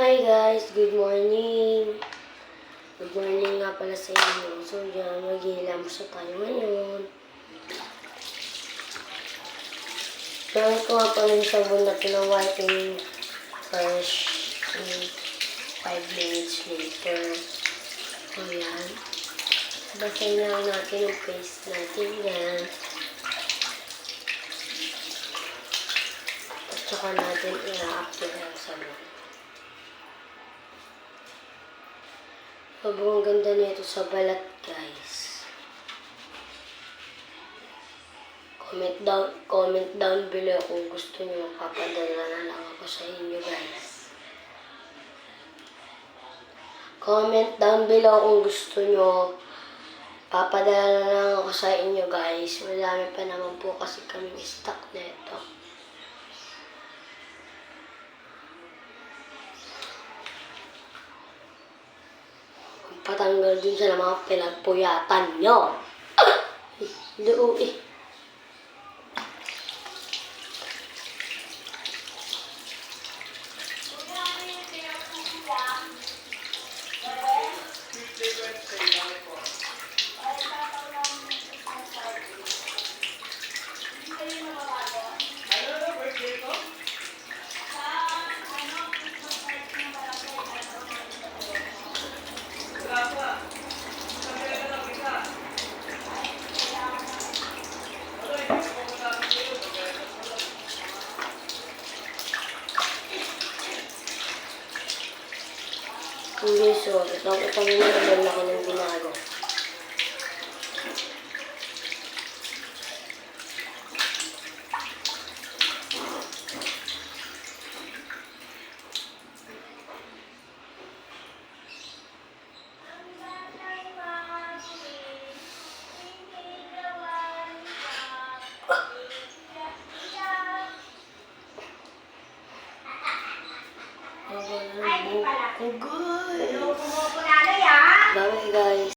Hi guys, good morning. Good morning nga pala sa inyo. So yan, mag-iilamsa tayo ngayon. Gamit ko nga pala yung sabon na pina-wiping fresh 5 minutes later. So yan. Basahin lang natin yung paste natin yan. At saka natin i-apply ang sabon. Sobrang ganda nito sa balat, guys. Comment down below kung gusto niyo, papadala na lang ako sa inyo, guys. Comment down below kung gusto niyo, papadala na lang ako sa inyo, guys. Marami pa naman po kasi kaming stock nito. Patanggal din sa mga pinagpuyatan nyo. Loo eh. Hindi, so, ako kami naman laki ng binago. Bye guys.